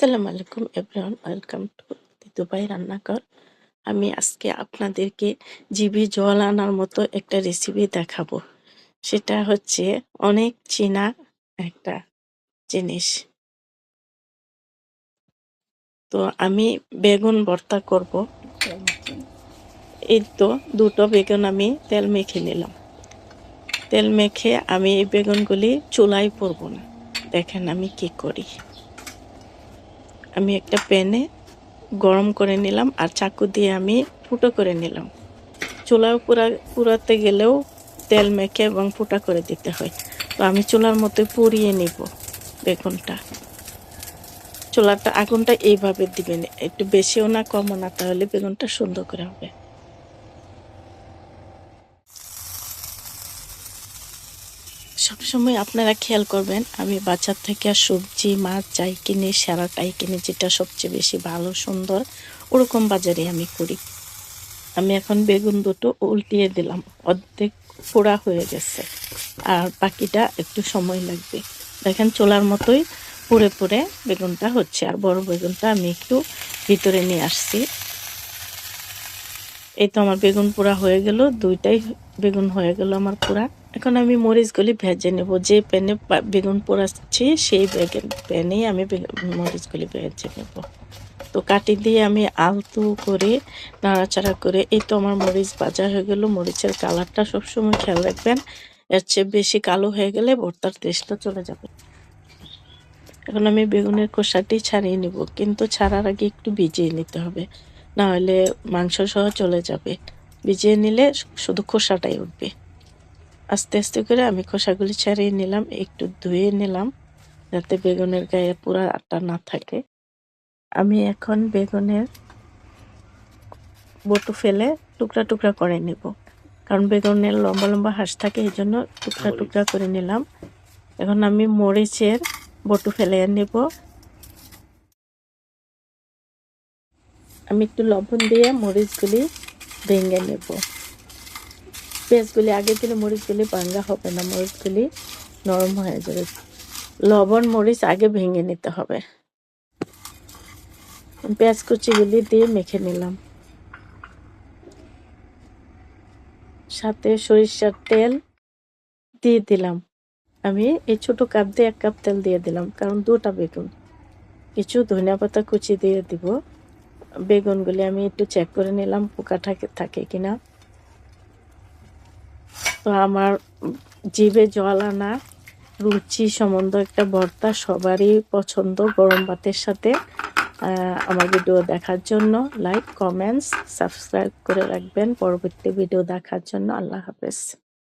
আসসালামু আলাইকুম everyone, welcome to Dubai রান্নাঘর। আমি আজকে আপনাদেরকে জিভে জল আনার মতো একটা রেসিপি দেখাবো। সেটা হচ্ছে অনেক চীনা একটা জিনিস। তো আমি বেগুন ভর্তা করব। এই তো দুটো বেগুন আমি তেল মেখে নিলাম। তেল মেখে আমি এই বেগুনগুলি চুলায় পোড়ব না। দেখেন আমি কি করি। আমি একটা প্যানে গরম করে নিলাম আর চাকু দিয়ে আমি ফুটো করে নিলাম। চুলাও পুরাতে গেলেও তেল মেখে এবং ফুটা করে দিতে হয়। তো আমি চুলার মধ্যে পুড়িয়ে নিব বেগুনটা। চুলাটা আগুনটা এইভাবে দিবেন, একটু বেশিও না কমও না, তাহলে বেগুনটা সুন্দর করে হবে। সবসময় আপনারা খেয়াল করবেন, আমি বাজার থেকে সবজি মাছ যাই কিনে সেরাটাই কিনে, যেটা সবচেয়ে বেশি ভালো সুন্দর ওরকম বাজারে আমি করি। আমি এখন বেগুন দুটো উল্টিয়ে দিলাম, অর্ধেক পোড়া হয়ে গেছে আর বাকিটা একটু সময় লাগবে। দেখেন চুলার মতোই পুড়ে পুড়ে বেগুনটা হচ্ছে। আর বড় বেগুনটা আমি একটু ভিতরে নিয়ে আসছি। এই তো আমার বেগুন পোড়া হয়ে গেল, দুইটাই বেগুন হয়ে গেল আমার পোড়া। এখন আমি মরিচগুলি ভেজে নেব। যে প্যানে বেগুন পোড়াচ্ছি সেই প্যানেই আমি মরিচগুলি ভেজে নেব। তো কাটি দিয়ে আমি আলতো করে নাড়াচাড়া করে, এই তো আমার মরিচ ভাজা হয়ে গেল। মরিচের কালারটা সবসময় খেয়াল রাখবেন, এর চেয়ে বেশি কালো হয়ে গেলে ভর্তার টেস্টটা চলে যাবে। এখন আমি বেগুনের খোসাটি ছাড়িয়ে নিব, কিন্তু ছাড়ার আগে একটু ভিজিয়ে নিতে হবে, না হলে মাংস সহ চলে যাবে। ভিজিয়ে নিলে শুধু খোসাটাই উঠবে। আস্তে আস্তে করে আমি খোসাগুলি ছাড়িয়ে নিলাম, একটু ধুয়ে নিলাম যাতে বেগুনের গায়ে পুরা আটা না থাকে। আমি এখন বেগুনের বটু ফেলে টুকরা টুকরা করে নেব, কারণ বেগুনের লম্বা লম্বা হাঁস থাকে, এই জন্য টুকরা টুকরা করে নিলাম। এখন আমি মরিচের বটু ফেলে নেব। আমি একটু লবণ দিয়ে মরিচগুলি ভেঙে নেব। পেঁয়াজগুলি আগে দিলে মরিচগুলি ভাঙা হবে না, মরিচগুলি নরম হয়ে যাবে। লবণ মরিচ আগে ভেঙে নিতে হবে। পেঁয়াজ কুচিগুলি দিয়ে মেখে নিলাম, সাথে সরিষার তেল দিয়ে দিলাম। আমি এই ছোট কাপ দিয়ে 1 কাপ তেল দিয়ে দিলাম, কারণ দুটা বেগুন। কিছু ধনিয়া পাতা কুচি দিয়ে দিব। বেগুনগুলি আমি একটু চেক করে নিলাম পোকা থাকে কিনা। তো আমার জিভে জল আনা রুচি সম্বন্ধ একটা ভর্তা সবারই পছন্দ গরম ভাতের সাথে। আমার ভিডিও দেখার জন্য লাইক কমেন্টস সাবস্ক্রাইব করে রাখবেন পরবর্তী ভিডিও দেখার জন্য। আল্লাহ হাফেজ।